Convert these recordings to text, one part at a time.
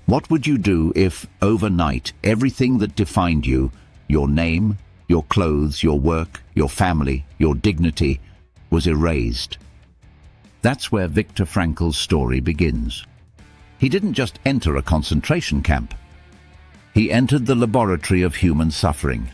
What would you do if, overnight, everything that defined you, your name, your clothes, your work, your family, your dignity, was erased? That's where Viktor Frankl's story begins. He didn't just enter a concentration camp. He entered the laboratory of human suffering,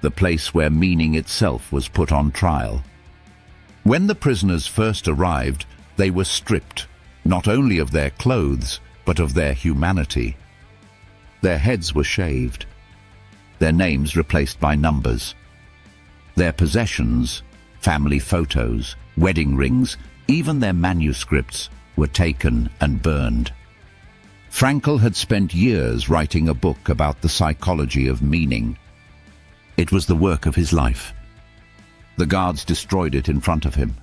the place where meaning itself was put on trial. When the prisoners first arrived, they were stripped, not only of their clothes, but of their humanity. Their heads were shaved, their names replaced by numbers. Their possessions, family photos, wedding rings, even their manuscripts, were taken and burned. Frankl had spent years writing a book about the psychology of meaning. It was the work of his life. The guards destroyed it in front of him.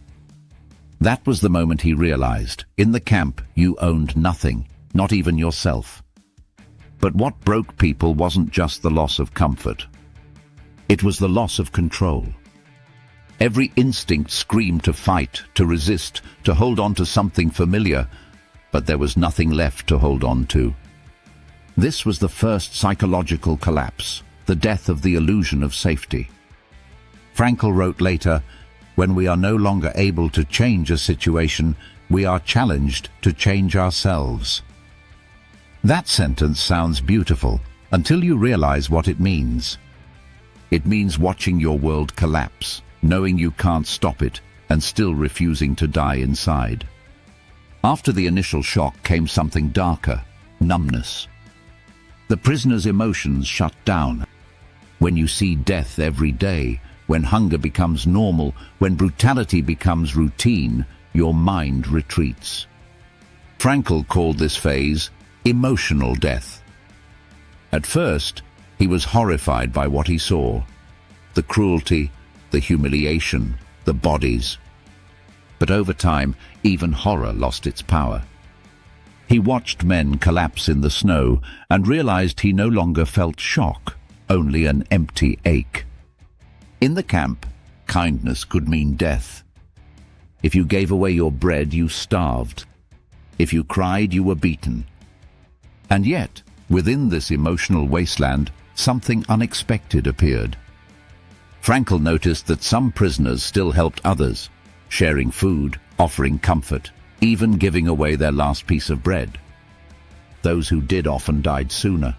That was the moment he realized, in the camp, you owned nothing, not even yourself. But what broke people wasn't just the loss of comfort. It was the loss of control. Every instinct screamed to fight, to resist, to hold on to something familiar, but there was nothing left to hold on to. This was the first psychological collapse, the death of the illusion of safety. Frankl wrote later, "When we are no longer able to change a situation, we are challenged to change ourselves." That sentence sounds beautiful until you realize what it means. It means watching your world collapse, knowing you can't stop it, and still refusing to die inside. After the initial shock came something darker, numbness. The prisoner's emotions shut down. When you see death every day, when hunger becomes normal, when brutality becomes routine, your mind retreats. Frankl called this phase emotional death. At first, he was horrified by what he saw: the cruelty, the humiliation, the bodies. But over time, even horror lost its power. He watched men collapse in the snow and realized he no longer felt shock, only an empty ache. In the camp, kindness could mean death. If you gave away your bread, you starved. If you cried, you were beaten. And yet, within this emotional wasteland, something unexpected appeared. Frankl noticed that some prisoners still helped others, sharing food, offering comfort, even giving away their last piece of bread. Those who did often died sooner.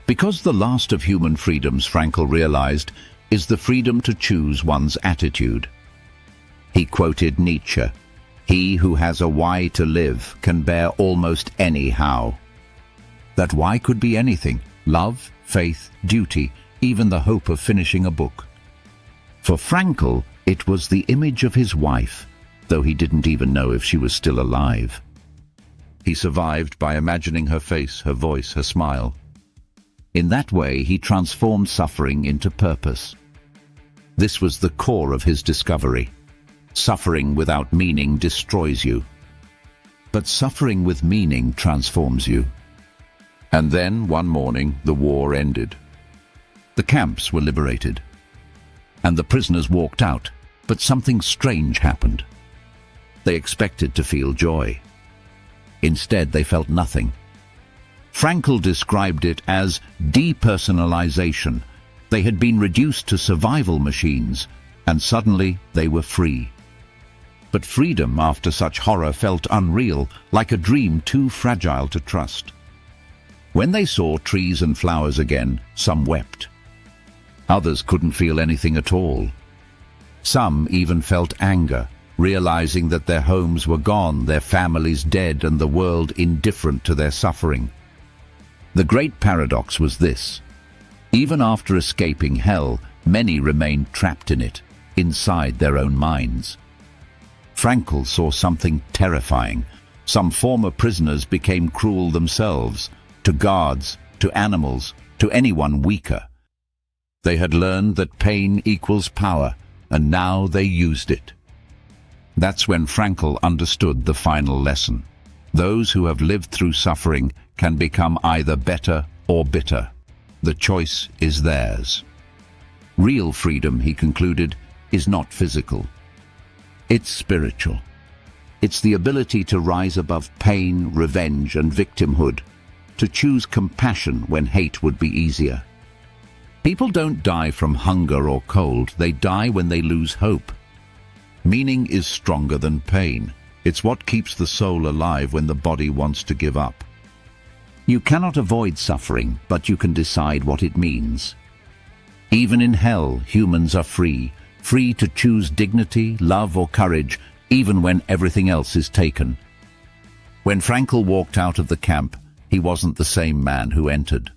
Because the last of human freedoms, Frankl realized, is the freedom to choose one's attitude. He quoted Nietzsche, "He who has a why to live can bear almost any how." That why could be anything: love, faith, duty, even the hope of finishing a book. For Frankl, it was the image of his wife, though he didn't even know if she was still alive. He survived by imagining her face, her voice, her smile. In that way, he transformed suffering into purpose. This was the core of his discovery. Suffering without meaning destroys you. But suffering with meaning transforms you. And then, one morning, the war ended. The camps were liberated. And the prisoners walked out, but something strange happened. They expected to feel joy. Instead, they felt nothing. Frankl described it as depersonalization. They had been reduced to survival machines, and suddenly they were free. But freedom after such horror felt unreal, like a dream too fragile to trust. When they saw trees and flowers again, some wept. Others couldn't feel anything at all. Some even felt anger, realizing that their homes were gone, their families dead, and the world indifferent to their suffering. The great paradox was this: even after escaping hell, many remained trapped in it, inside their own minds. Frankl saw something terrifying. Some former prisoners became cruel themselves, to guards, to animals, to anyone weaker. They had learned that pain equals power, and now they used it. That's when Frankl understood the final lesson. Those who have lived through suffering can become either better or bitter. The choice is theirs. Real freedom, he concluded, is not physical. It's spiritual. It's the ability to rise above pain, revenge, and victimhood, to choose compassion when hate would be easier. People don't die from hunger or cold, they die when they lose hope. Meaning is stronger than pain. It's what keeps the soul alive when the body wants to give up. You cannot avoid suffering, but you can decide what it means. Even in hell, humans are free to choose dignity, love or courage, even when everything else is taken. When Frankl walked out of the camp, he wasn't the same man who entered.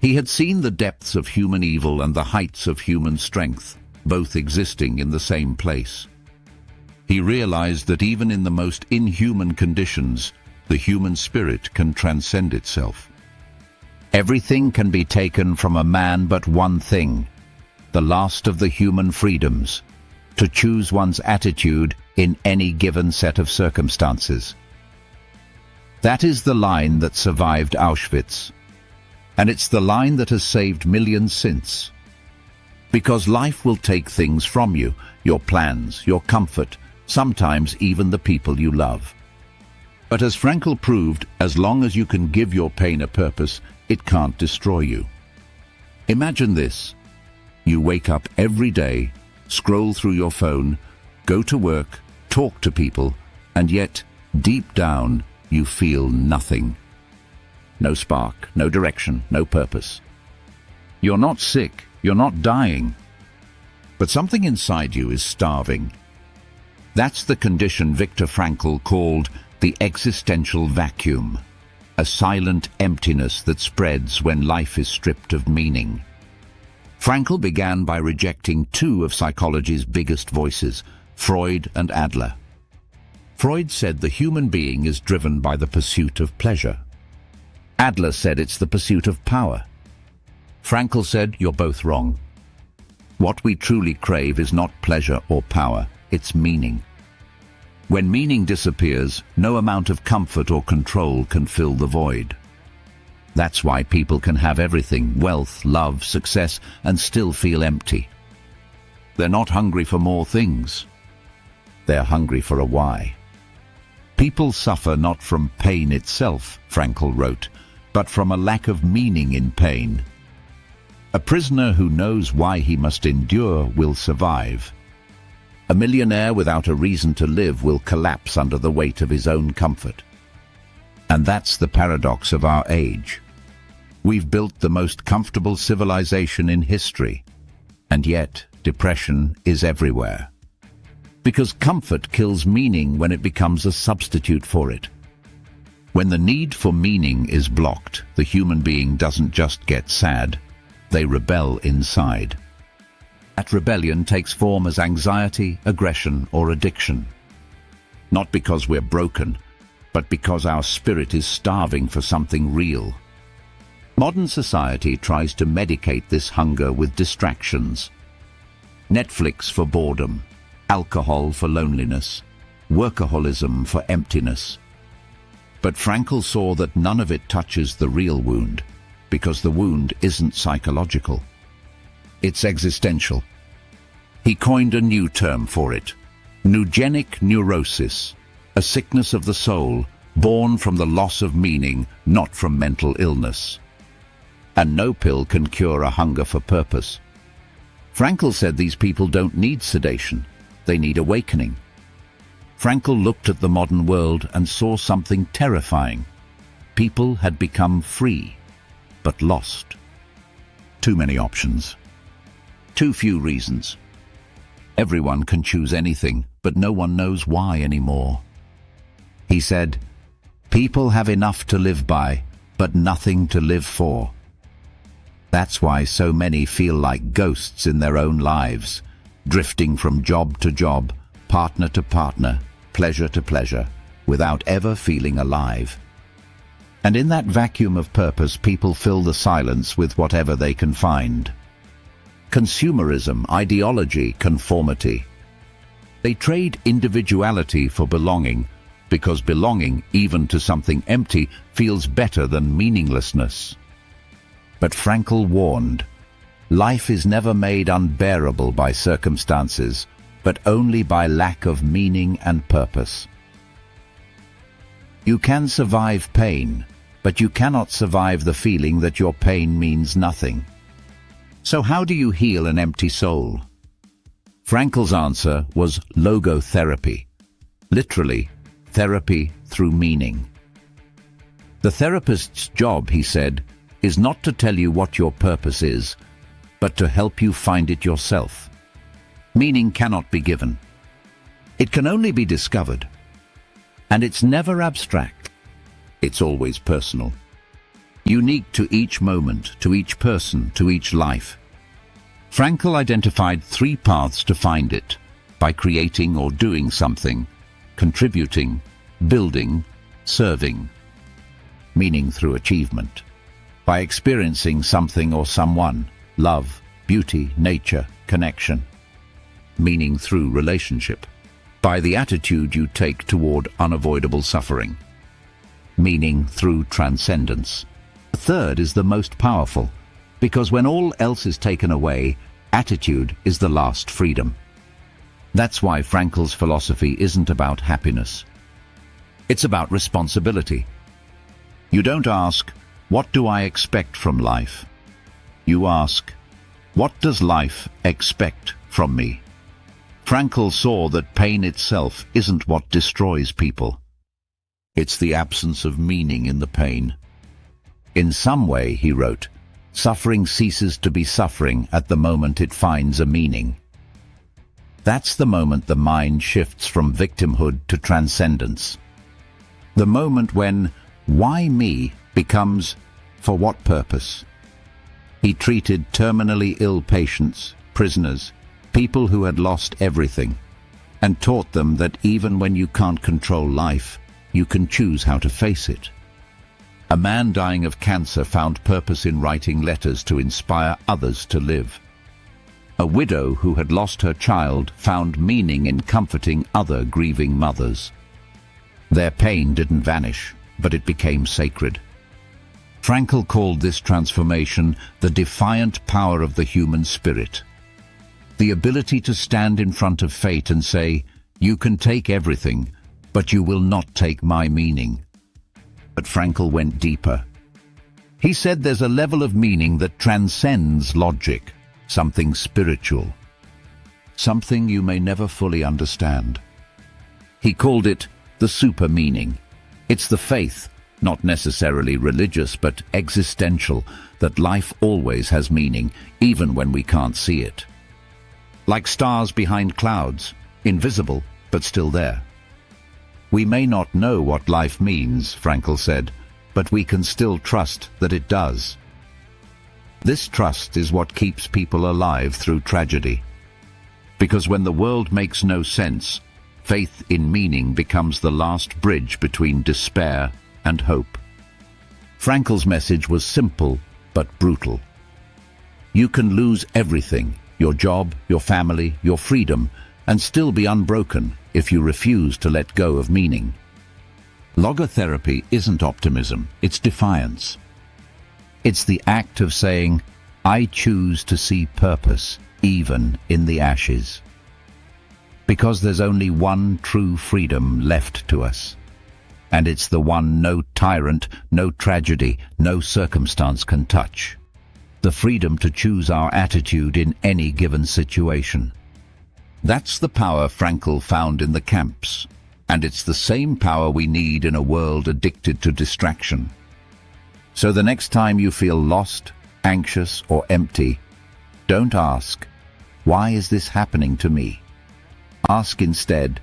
He had seen the depths of human evil and the heights of human strength, both existing in the same place. He realized that even in the most inhuman conditions, the human spirit can transcend itself. Everything can be taken from a man but one thing, the last of the human freedoms, to choose one's attitude in any given set of circumstances. That is the line that survived Auschwitz, and it's the line that has saved millions since. Because life will take things from you, your plans, your comfort, sometimes even the people you love. But as Frankl proved, as long as you can give your pain a purpose, it can't destroy you. Imagine this. You wake up every day, scroll through your phone, go to work, talk to people, and yet, deep down, you feel nothing. No spark, no direction, no purpose. You're not sick, you're not dying, but something inside you is starving. That's the condition Viktor Frankl called the existential vacuum, a silent emptiness that spreads when life is stripped of meaning. Frankl began by rejecting two of psychology's biggest voices, Freud and Adler. Freud said the human being is driven by the pursuit of pleasure. Adler said it's the pursuit of power. Frankl said, you're both wrong. What we truly crave is not pleasure or power, it's meaning. When meaning disappears, no amount of comfort or control can fill the void. That's why people can have everything, wealth, love, success, and still feel empty. They're not hungry for more things. They're hungry for a why. People suffer not from pain itself, Frankl wrote, but from a lack of meaning in pain. A prisoner who knows why he must endure will survive. A millionaire without a reason to live will collapse under the weight of his own comfort. And that's the paradox of our age. We've built the most comfortable civilization in history, and yet depression is everywhere. Because comfort kills meaning when it becomes a substitute for it. When the need for meaning is blocked, the human being doesn't just get sad, they rebel inside. That rebellion takes form as anxiety, aggression, or addiction. Not because we're broken, but because our spirit is starving for something real. Modern society tries to medicate this hunger with distractions. Netflix for boredom, alcohol for loneliness, workaholism for emptiness. But Frankl saw that none of it touches the real wound, because the wound isn't psychological. It's existential. He coined a new term for it, neugenic neurosis, a sickness of the soul born from the loss of meaning, not from mental illness. And no pill can cure a hunger for purpose. Frankl said these people don't need sedation, they need awakening. Frankl looked at the modern world and saw something terrifying. People had become free, but lost. Too many options. Too few reasons. Everyone can choose anything, but no one knows why anymore. He said, people have enough to live by, but nothing to live for. That's why so many feel like ghosts in their own lives, drifting from job to job, partner to partner, pleasure to pleasure, without ever feeling alive. And in that vacuum of purpose, people fill the silence with whatever they can find. Consumerism, ideology, conformity. They trade individuality for belonging, because belonging, even to something empty, feels better than meaninglessness. But Frankl warned, life is never made unbearable by circumstances, but only by lack of meaning and purpose. You can survive pain, but you cannot survive the feeling that your pain means nothing. So how do you heal an empty soul? Frankl's answer was logotherapy, literally, therapy through meaning. The therapist's job, he said, is not to tell you what your purpose is, but to help you find it yourself. Meaning cannot be given. It can only be discovered. And it's never abstract. It's always personal. Unique to each moment, to each person, to each life. Frankl identified 3 paths to find it: by creating or doing something, contributing, building, serving. Meaning through achievement. By experiencing something or someone, love, beauty, nature, connection. Meaning through relationship. By the attitude you take toward unavoidable suffering. Meaning through transcendence. The third is the most powerful, because when all else is taken away, attitude is the last freedom. That's why Frankl's philosophy isn't about happiness. It's about responsibility. You don't ask, what do I expect from life? You ask, what does life expect from me? Frankl saw that pain itself isn't what destroys people. It's the absence of meaning in the pain. In some way, he wrote, suffering ceases to be suffering at the moment it finds a meaning. That's the moment the mind shifts from victimhood to transcendence. The moment when why me becomes for what purpose. He treated terminally ill patients, prisoners, people who had lost everything, and taught them that even when you can't control life, you can choose how to face it. A man dying of cancer found purpose in writing letters to inspire others to live. A widow who had lost her child found meaning in comforting other grieving mothers. Their pain didn't vanish, but it became sacred. Frankl called this transformation the defiant power of the human spirit. The ability to stand in front of fate and say, you can take everything, but you will not take my meaning. But Frankl went deeper. He said there's a level of meaning that transcends logic, something spiritual, something you may never fully understand. He called it the super meaning. It's the faith, not necessarily religious but existential, that life always has meaning, even when we can't see it. Like stars behind clouds, invisible but still there. We may not know what life means, Frankl said, but we can still trust that it does. This trust is what keeps people alive through tragedy. Because when the world makes no sense, faith in meaning becomes the last bridge between despair and hope. Frankl's message was simple but brutal. You can lose everything, your job, your family, your freedom, and still be unbroken if you refuse to let go of meaning. Logotherapy isn't optimism, it's defiance. It's the act of saying, I choose to see purpose even in the ashes. Because there's only one true freedom left to us. And it's the one no tyrant, no tragedy, no circumstance can touch. The freedom to choose our attitude in any given situation. That's the power Frankl found in the camps, and it's the same power we need in a world addicted to distraction. So the next time you feel lost, anxious, or empty, don't ask, why is this happening to me? Ask instead,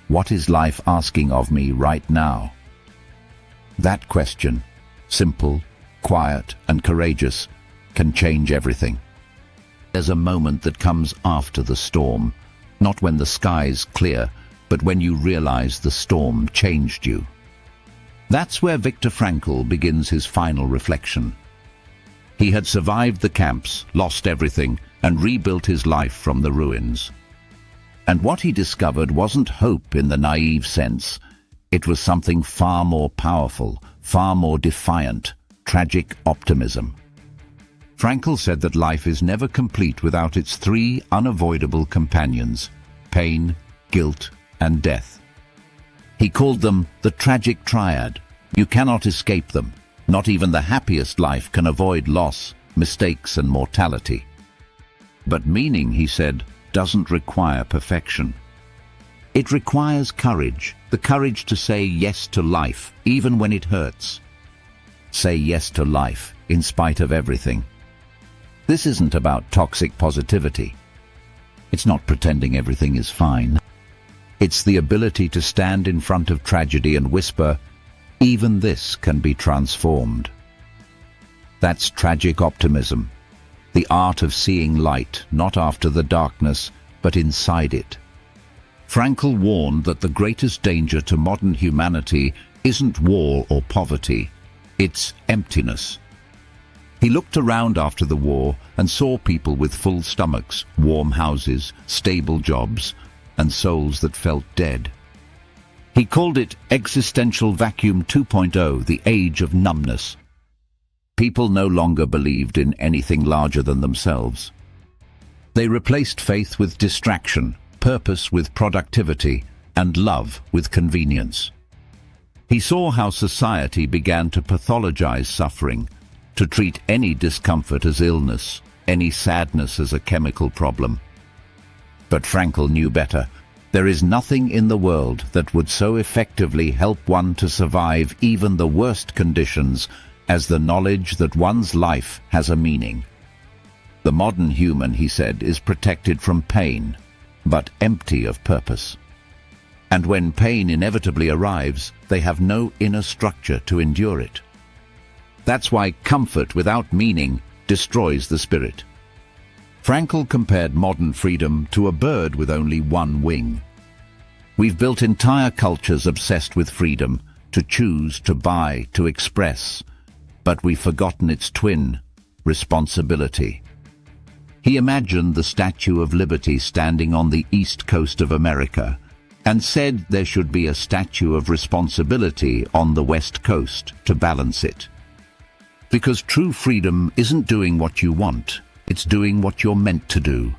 what is life asking of me right now? That question, simple, quiet, and courageous, can change everything. There's a moment that comes after the storm, not when the sky's clear, but when you realize the storm changed you. That's where Viktor Frankl begins his final reflection. He had survived the camps, lost everything, and rebuilt his life from the ruins. And what he discovered wasn't hope in the naive sense. It was something far more powerful, far more defiant, tragic optimism. Frankl said that life is never complete without its 3 unavoidable companions: pain, guilt, and death. He called them the tragic triad. You cannot escape them. Not even the happiest life can avoid loss, mistakes, and mortality. But meaning, he said, doesn't require perfection. It requires courage, the courage to say yes to life, even when it hurts. Say yes to life, in spite of everything. This isn't about toxic positivity. It's not pretending everything is fine. It's the ability to stand in front of tragedy and whisper, even this can be transformed. That's tragic optimism, the art of seeing light, not after the darkness, but inside it. Frankl warned that the greatest danger to modern humanity isn't war or poverty, it's emptiness. He looked around after the war and saw people with full stomachs, warm houses, stable jobs, and souls that felt dead. He called it Existential Vacuum 2.0, the age of numbness. People no longer believed in anything larger than themselves. They replaced faith with distraction, purpose with productivity, and love with convenience. He saw how society began to pathologize suffering, to treat any discomfort as illness, any sadness as a chemical problem. But Frankl knew better. There is nothing in the world that would so effectively help one to survive even the worst conditions as the knowledge that one's life has a meaning. The modern human, he said, is protected from pain, but empty of purpose. And when pain inevitably arrives, they have no inner structure to endure it. That's why comfort without meaning destroys the spirit. Frankl compared modern freedom to a bird with only one wing. We've built entire cultures obsessed with freedom, to choose, to buy, to express, but we've forgotten its twin, responsibility. He imagined the Statue of Liberty standing on the east coast of America, and said there should be a statue of responsibility on the west coast to balance it. Because true freedom isn't doing what you want, it's doing what you're meant to do.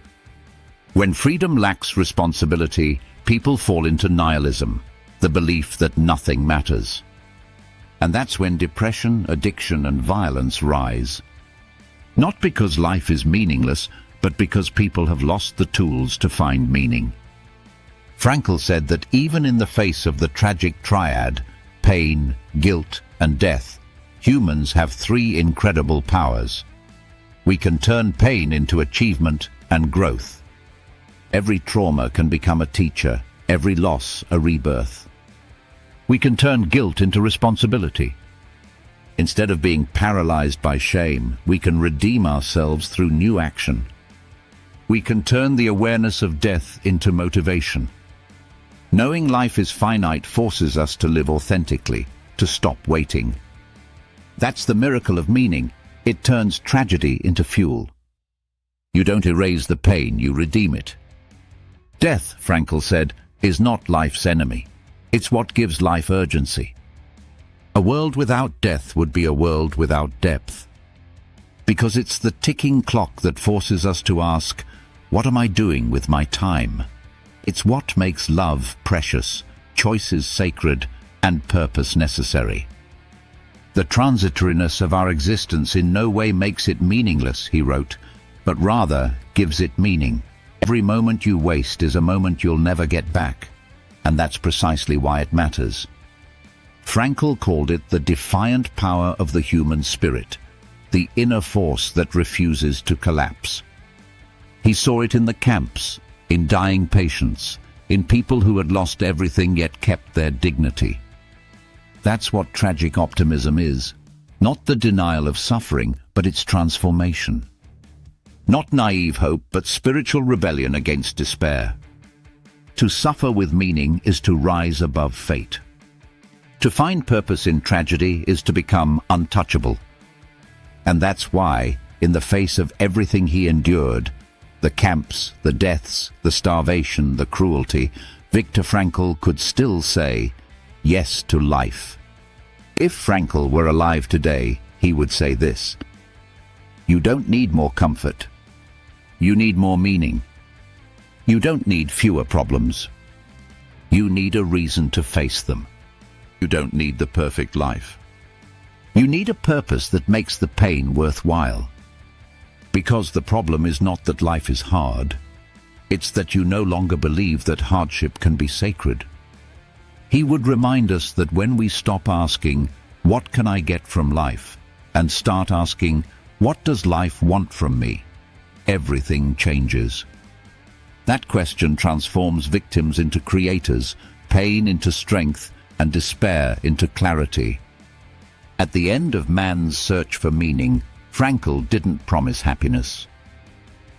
When freedom lacks responsibility, people fall into nihilism, the belief that nothing matters. And that's when depression, addiction, and violence rise. Not because life is meaningless, but because people have lost the tools to find meaning. Frankl said that even in the face of the tragic triad, pain, guilt, and death, humans have three incredible powers. We can turn pain into achievement and growth. Every trauma can become a teacher, every loss a rebirth. We can turn guilt into responsibility. Instead of being paralyzed by shame, we can redeem ourselves through new action. We can turn the awareness of death into motivation. Knowing life is finite forces us to live authentically, to stop waiting. That's the miracle of meaning. It turns tragedy into fuel. You don't erase the pain, you redeem it. Death, Frankl said, is not life's enemy. It's what gives life urgency. A world without death would be a world without depth. Because it's the ticking clock that forces us to ask, what am I doing with my time? It's what makes love precious, choices sacred, and purpose necessary. The transitoriness of our existence in no way makes it meaningless, he wrote, but rather gives it meaning. Every moment you waste is a moment you'll never get back, and that's precisely why it matters. Frankl called it the defiant power of the human spirit, the inner force that refuses to collapse. He saw it in the camps, in dying patients, in people who had lost everything yet kept their dignity. That's what tragic optimism is, not the denial of suffering, but its transformation. Not naive hope, but spiritual rebellion against despair. To suffer with meaning is to rise above fate. To find purpose in tragedy is to become untouchable. And that's why, in the face of everything he endured, the camps, the deaths, the starvation, the cruelty, Viktor Frankl could still say yes to life. If Frankl were alive today, he would say this: you don't need more comfort. You need more meaning. You don't need fewer problems. You need a reason to face them. You don't need the perfect life. You need a purpose that makes the pain worthwhile. Because the problem is not that life is hard, it's that you no longer believe that hardship can be sacred. He would remind us that when we stop asking, "What can I get from life?" and start asking, "What does life want from me?" everything changes. That question transforms victims into creators, pain into strength, and despair into clarity. At the end of man's search for meaning, Frankl didn't promise happiness.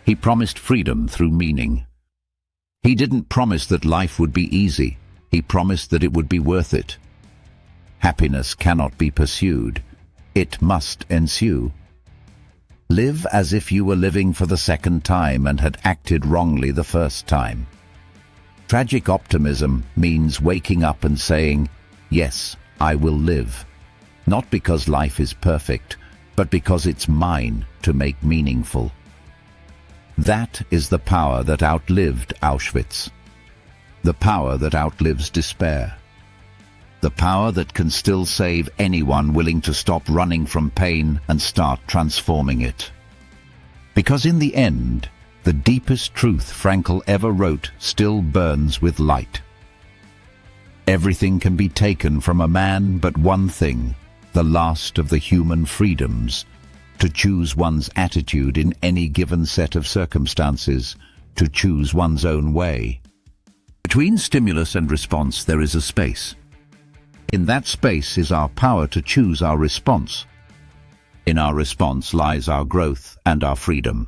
He promised freedom through meaning. He didn't promise that life would be easy. He promised that it would be worth it. Happiness cannot be pursued. It must ensue. Live as if you were living for the second time and had acted wrongly the first time. Tragic optimism means waking up and saying, "Yes, I will live." Not because life is perfect, but because it's mine to make meaningful. That is the power that outlived Auschwitz. The power that outlives despair. The power that can still save anyone willing to stop running from pain and start transforming it. Because in the end, the deepest truth Frankl ever wrote still burns with light. Everything can be taken from a man but one thing, the last of the human freedoms, to choose one's attitude in any given set of circumstances, to choose one's own way. Between stimulus and response there is a space. In that space is our power to choose our response. In our response lies our growth and our freedom.